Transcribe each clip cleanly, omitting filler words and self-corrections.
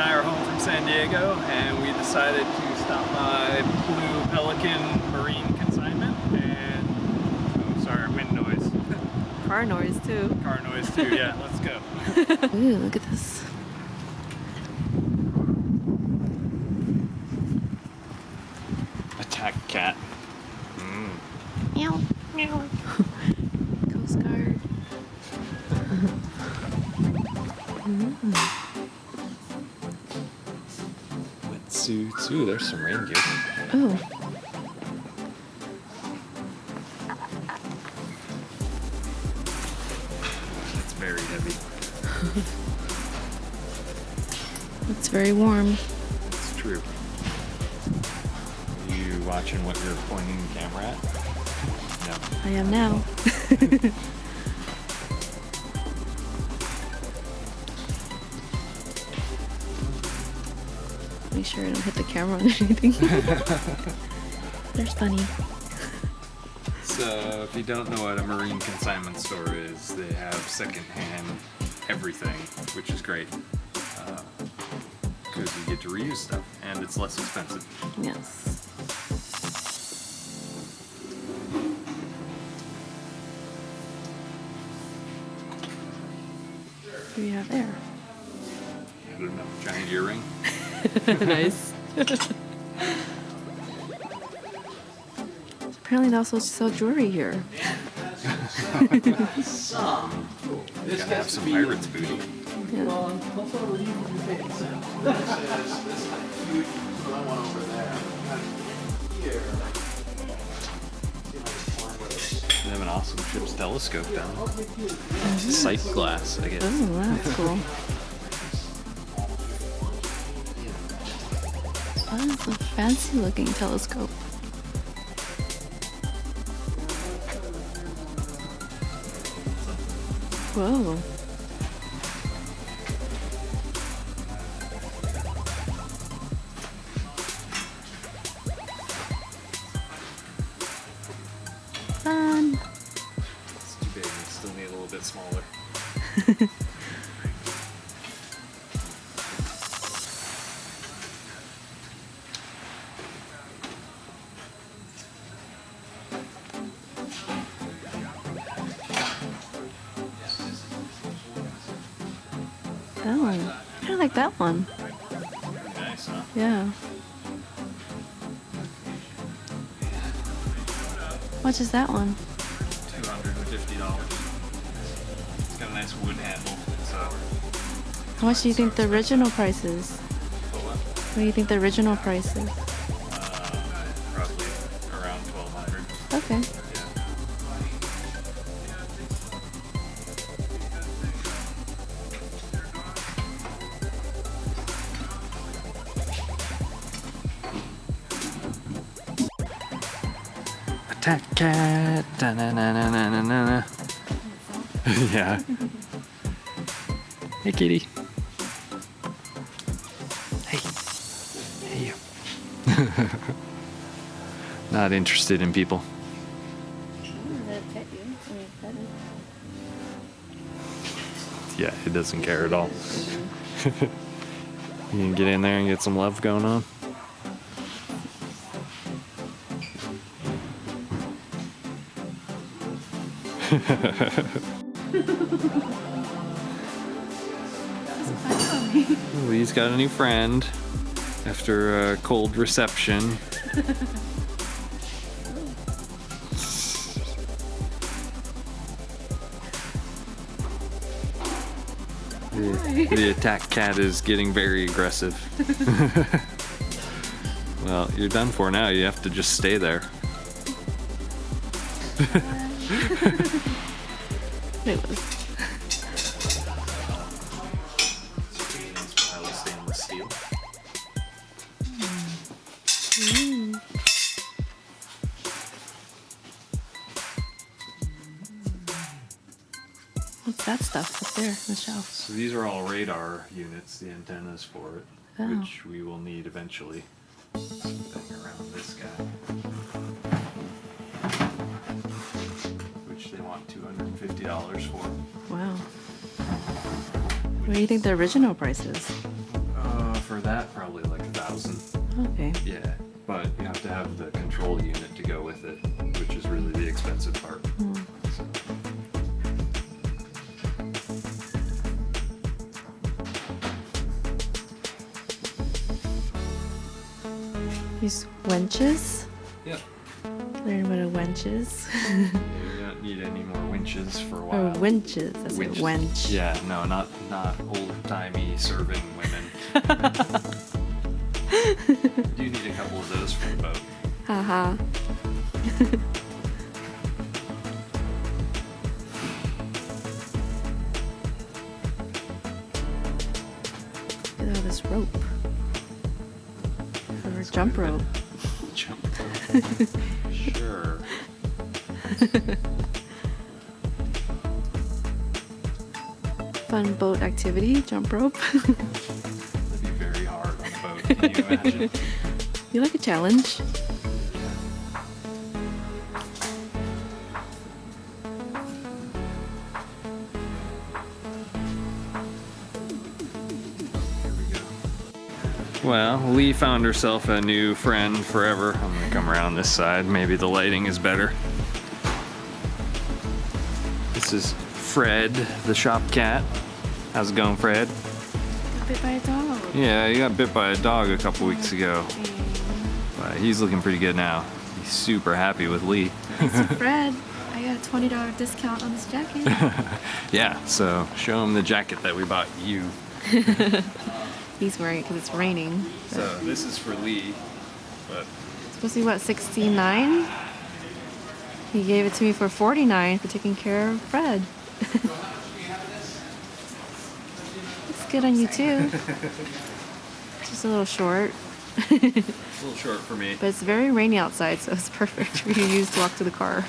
I are home from San Diego, and we decided to stop by Blue Pelican Marine Consignment. And oh, sorry, wind noise. Car noise too. Car noise too. Yeah, let's go. Ooh, look at this. Attack cat. Meow, meow. Coast Guard. Wetsuits. Ooh, there's some rain gear. Oh. It's very heavy. It's very warm. It's true. Are you watching what you're pointing the camera at? No. I am now. Make sure I don't hit the camera or anything. They're funny. So, if you don't know what a marine consignment store is, they have secondhand everything, which is great. Because you get to reuse stuff, and it's less expensive. Yes. What do we have there? I don't know, giant earring. Nice. Apparently not supposed to sell jewelry here. Gotta have some pirate's booty. Yeah. They have an awesome ship's telescope down there. Sight glass, I guess. Oh, that's cool. Oh, it's a fancy looking telescope. Whoa. Fun. It's too big, we still need a little bit smaller. Oh, I kind of like that one. Pretty nice, huh? Yeah. How much is that one? $250. It's got a nice wood handle, so... How much do you think the original price is? What do you think the original price is? Probably around $1,200. Okay. Attack cat. Da-na-na-na-na-na-na. Yeah. Hey, kitty. Hey. Hey, you. Not interested in people. Yeah, it doesn't care at all. You can get in there and get some love going on. Lee's got a new friend after a cold reception. The attack cat is getting very aggressive. Well, you're done for now. You have to just stay there. It was. Stainless steel. What's that stuff up there on the shelf? So these are all radar units, the antennas for it, Oh. which we will need eventually. Something around this guy. Which they want $250 for. Wow. What do you think the original price is? Okay. Yeah, but you have to have the control unit to go with it, which is really the expensive part. So. These winches. Yep. Learn what a winch is. You don't need any more winches for a Or while. winches. That's a wench. Yeah, no, not old-timey serving women. You need a couple of those for the boat. Haha. Look at all this rope. Or a jump rope. Jump rope. Sure. Fun boat activity, jump rope. That'd be very hard on a boat. Can you imagine? You like a challenge? Well, Lee found herself a new friend forever. I'm gonna come around this side. Maybe the lighting is better. This is Fred, the shop cat. How's it going, Fred? Got bit by a dog. Yeah, you got bit by a dog a couple weeks ago. But he's looking pretty good now. He's super happy with Lee. Thanks, Fred. I got a $20 discount on this jacket. Yeah, so show him the jacket that we bought you. He's wearing it because it's raining. So this is for Lee, but It's supposed to be what, $69? He gave it to me for $49 for taking care of Fred. Looks good on you too. It's just a little short. it's a little short for me. But it's very rainy outside, so it's perfect for you to use to walk to the car.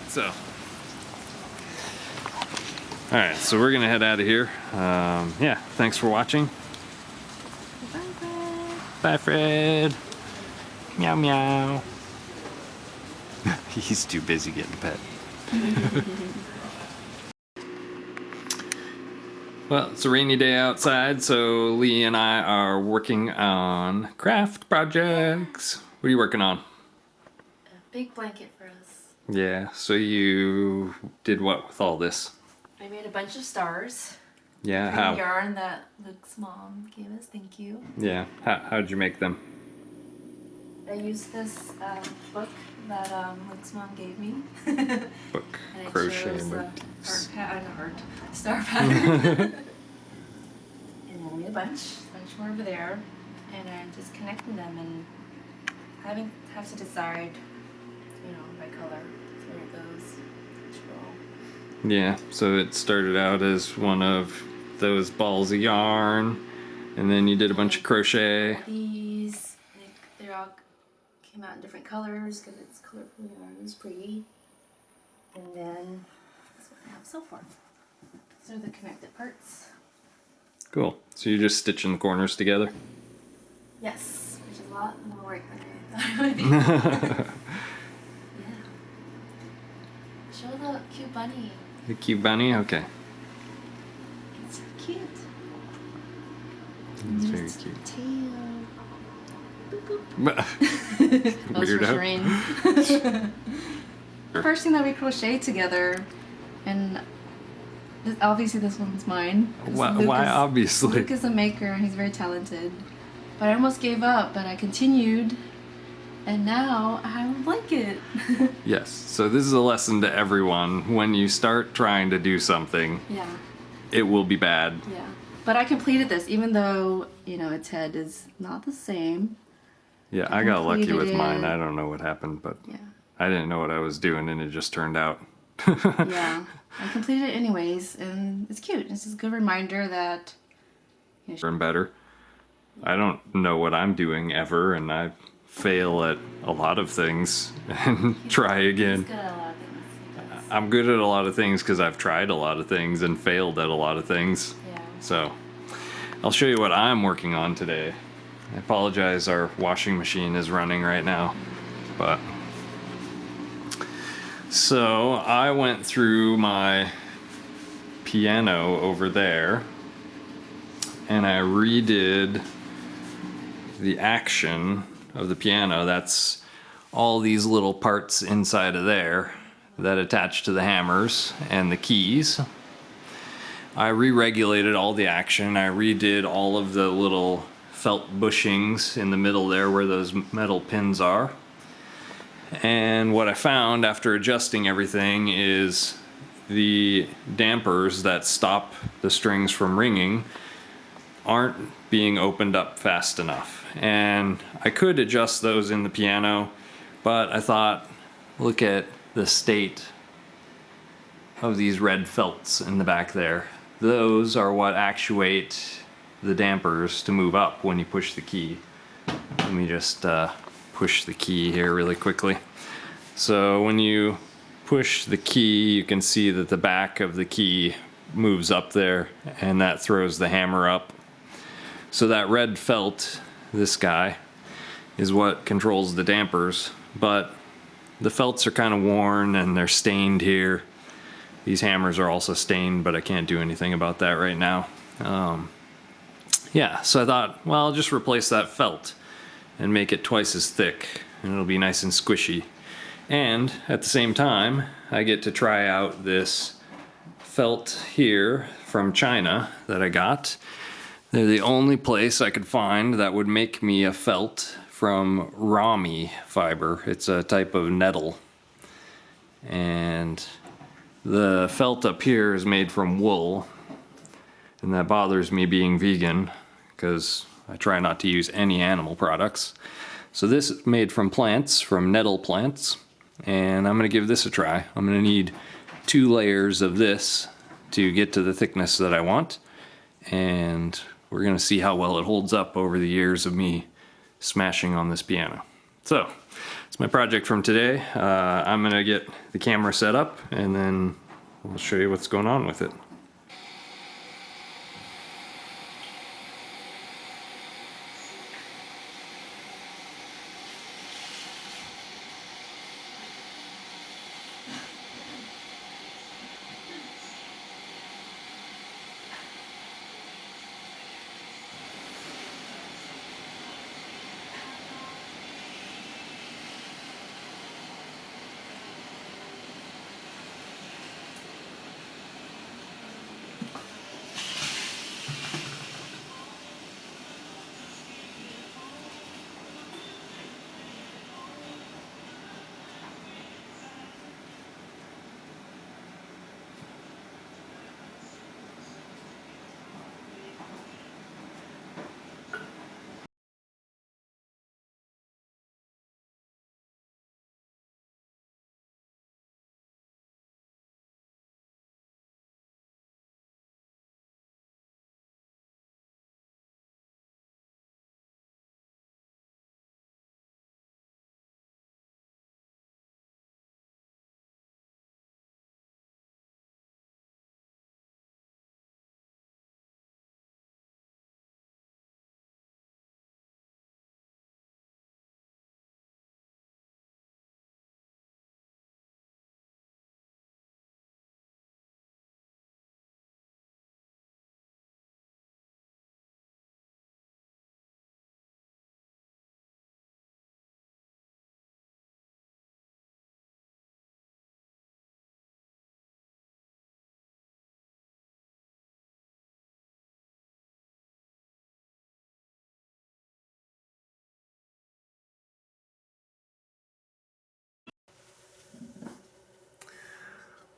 So, all right, so we're gonna head out of here. Yeah, thanks for watching. Bye, Fred. Bye, Fred. Meow, meow. He's too busy getting pet. Well, it's a rainy day outside, so Lee and I are working on craft projects. What are you working on? A big blanket for us. Yeah, so you did what with all this? I made a bunch of stars. Yeah, From how? yarn that Luke's mom gave us. Thank you. Yeah, how'd you make them? I used this book that Luke's mom gave me. Book, And I crochet chose the motifs. star pattern. And then I made a bunch more over there. And I'm just connecting them and have to decide, by color where it goes. Which row. Yeah, so it started out as one of those balls of yarn, and then you did a bunch of crochet. These, they all came out in different colors because it's colorful yarn. It's pretty. And then that's what I have so far. These are the connected parts. Cool. So you're just stitching the corners together? Yes, which is a lot more work than I thought it would be. Yeah. Show the cute bunny. The cute bunny? Okay. It's so cute. It's And very there's cute. Tail. Boop, boop. That was for Weirdo. Shireen. The first thing that we crocheted together, and obviously this one's mine. 'Cause Why obviously? Luke is a maker and he's very talented. But I almost gave up, but I continued. And now I have a blanket. Yes. So this is a lesson to everyone. When you start trying to do something, Yeah, it will be bad. yeah. But I completed this, even though, its head is not the same. Yeah, I got lucky with completed mine. it. I don't know what happened, but Yeah. I didn't know what I was doing, and it just turned out. Yeah. I completed it anyways, and it's cute. It's just a good reminder that... And better. I don't know what I'm doing ever, and I fail at a lot of things and try again. He's good at a lot of things. He does. I'm good at a lot of things because I've tried a lot of things and failed at a lot of things. Yeah. So I'll show you what I'm working on today. I apologize, our washing machine is running right now, but so I went through my piano over there and I redid the action of the piano, that's all these little parts inside of there that attach to the hammers and the keys. I re-regulated all the action. I redid all of the little felt bushings in the middle there where those metal pins are. And what I found after adjusting everything is the dampers that stop the strings from ringing aren't being opened up fast enough. And I could adjust those in the piano, but I thought, look at the state of these red felts in the back there. Those are what actuate the dampers to move up when you push the key. Let me just push the key here really quickly. So when you push the key, you can see that the back of the key moves up there, and that throws the hammer up. So that red felt, this guy, is what controls the dampers, but the felts are kind of worn and they're stained here. These hammers are also stained, but I can't do anything about that right now. Yeah, so I thought, well, I'll just replace that felt and make it twice as thick, and it'll be nice and squishy. And at the same time, I get to try out this felt here from China that I got. They're the only place I could find that would make me a felt from rami fiber. It's a type of nettle. And the felt up here is made from wool, and that bothers me being vegan because I try not to use any animal products. So this is made from plants, from nettle plants, and I'm going to give this a try. I'm going to need 2 layers of this to get to the thickness that I want, and we're going to see how well it holds up over the years of me smashing on this piano. So it's my project from today. I'm going to get the camera set up and then we'll show you what's going on with it.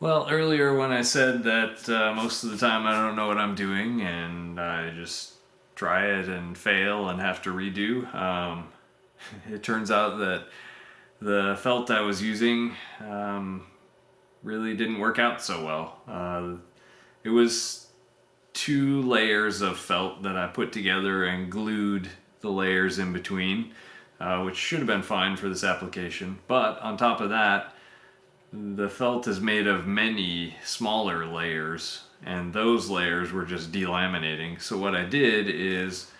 Well, earlier when I said that most of the time I don't know what I'm doing and I just try it and fail and have to redo, it turns out that the felt I was using really didn't work out so well. It was 2 layers of felt that I put together and glued the layers in between, which should have been fine for this application. But on top of that, the felt is made of many smaller layers, and those layers were just delaminating. So what I did is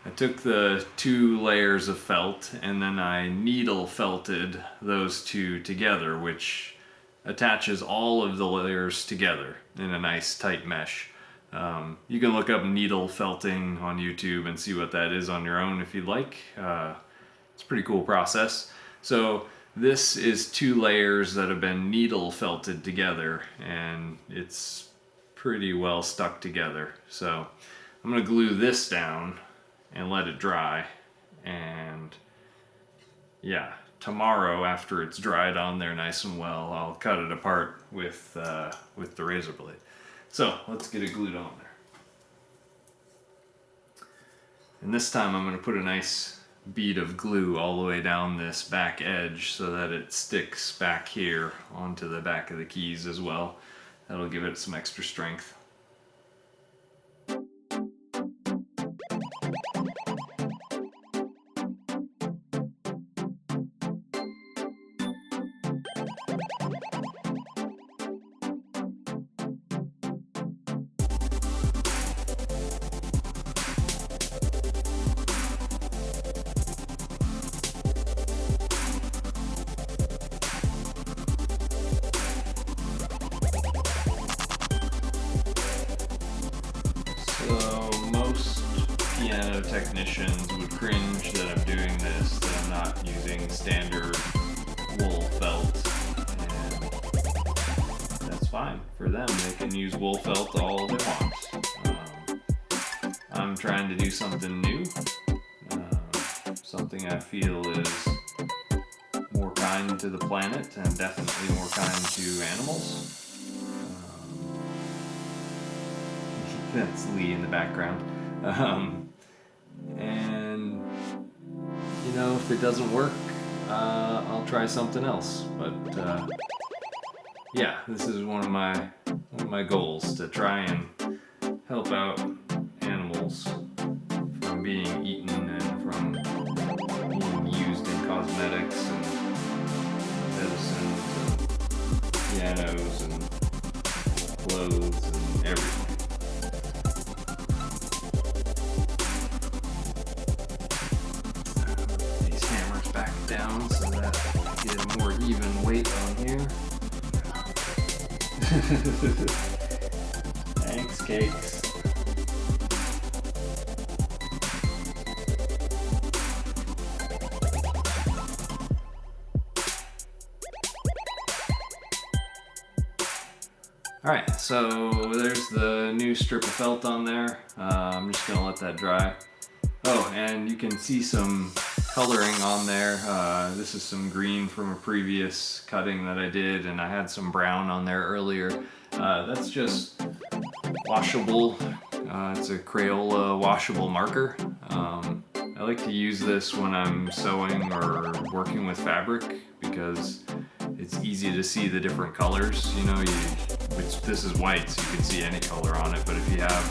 I took the 2 layers of felt and then I needle felted those 2 together, which attaches all of the layers together in a nice tight mesh. You can look up needle felting on YouTube and see what that is on your own if you'd like. It's a pretty cool process. So this is 2 layers that have been needle felted together, and it's pretty well stuck together. So I'm gonna glue this down and let it dry, and yeah, tomorrow after it's dried on there nice and well, I'll cut it apart with the razor blade. So let's get it glued on there. And this time I'm going to put a nice bead of glue all the way down this back edge so that it sticks back here onto the back of the keys as well. That'll give it some extra strength. So most piano technicians would cringe that I'm doing this, that I'm not using standard wool felt, and that's fine for them. They can use wool felt all they want. I'm trying to do something new, something I feel is more kind to the planet and definitely more kind to animals. That's Lee in the background. And you know, if it doesn't work, I'll try something else. But yeah, this is one of my goals, to try and help out animals from being eaten and from being used in cosmetics and medicines and pianos and clothes and everything. Down so that I get a more even weight on here. Thanks, cakes. Alright, so there's the new strip of felt on there. I'm just gonna let that dry. Oh, and you can see some coloring on there. This is some green from a previous cutting that I did, and I had some brown on there earlier. That's just washable. It's a Crayola washable marker. I like to use this when I'm sewing or working with fabric because it's easy to see the different colors. You know, this is white, so you can see any color on it, but if you have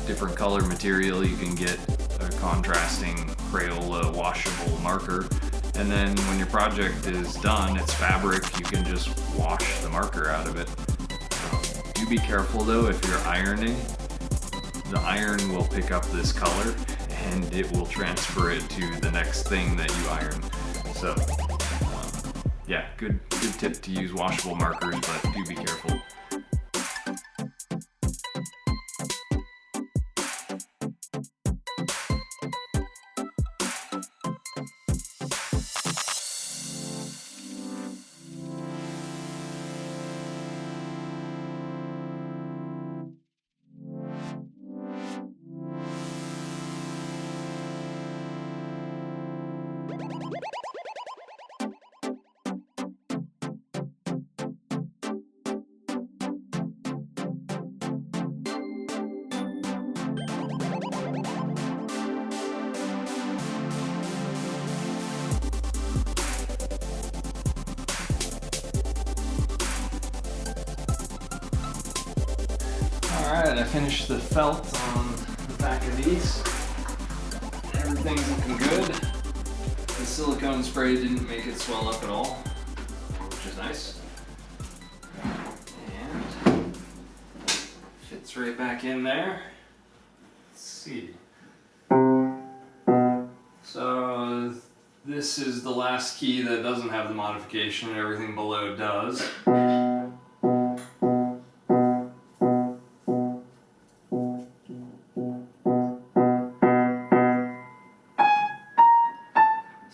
different color material, you can get a contrasting Crayola washable marker, and then when your project is done, it's fabric, you can just wash the marker out of it. Do be careful though, if you're ironing, the iron will pick up this color and it will transfer it to the next thing that you iron. So yeah, good tip to use washable markers, but do be careful. Alright, I finished the felt on the back of these. Everything's looking good. The silicone spray didn't make it swell up at all, which is nice. And fits right back in there. Let's see. So this is the last key that doesn't have the modification, and everything below does.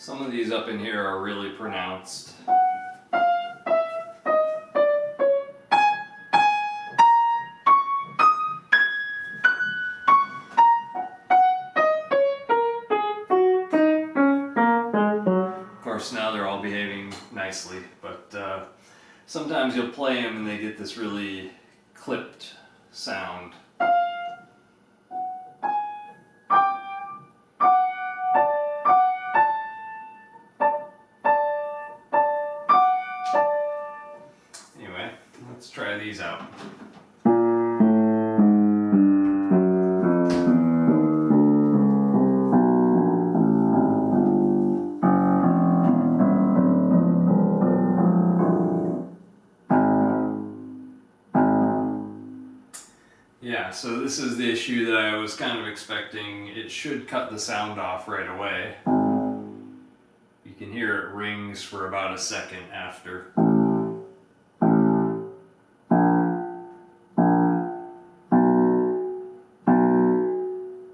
Some of these up in here are really pronounced. Of course, now they're all behaving nicely, but sometimes you'll play them and they get this really clipped sound. Anyway, let's try these out. Yeah, so this is the issue that I was kind of expecting. It should cut the sound off right away. You can hear it rings for about a second after.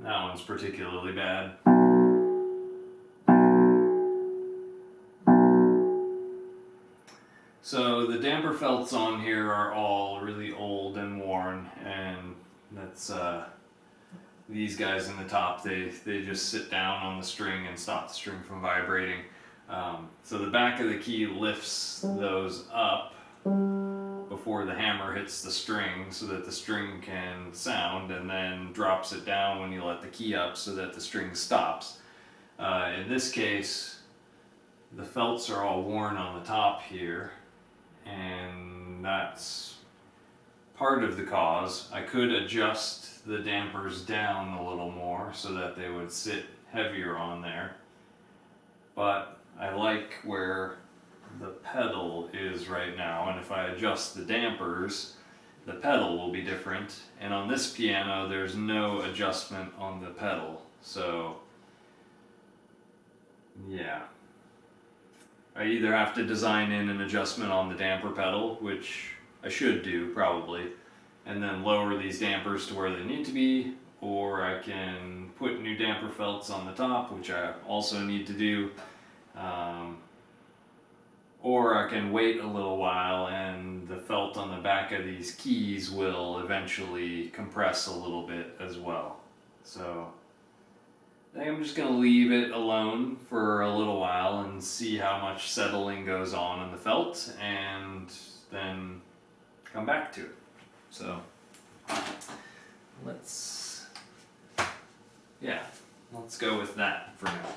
That one's particularly bad. So the damper felts on here are all really old and worn, and that's these guys in the top, they just sit down on the string and stop the string from vibrating. So the back of the key lifts those up before the hammer hits the string so that the string can sound, and then drops it down when you let the key up so that the string stops. In this case, the felts are all worn on the top here, and that's part of the cause. I could adjust the dampers down a little more so that they would sit heavier on there, but I like where the pedal is right now, and if I adjust the dampers, the pedal will be different. And on this piano there's no adjustment on the pedal, so yeah, I either have to design in an adjustment on the damper pedal, which I should do probably, and then lower these dampers to where they need to be, or I can put new damper felts on the top, which I also need to do, or I can wait a little while and the felt on the back of these keys will eventually compress a little bit as well. So I think I'm just going to leave it alone for a little while and see how much settling goes on in the felt, and then come back to it. So let's go with that for now.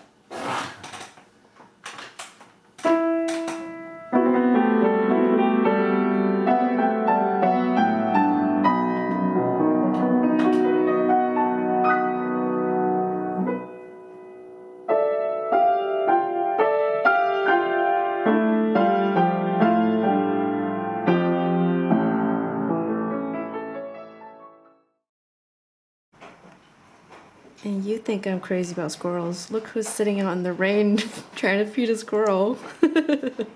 And you think I'm crazy about squirrels. Look who's sitting out in the rain trying to feed a squirrel. Did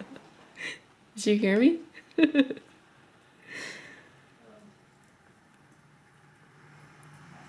you hear me?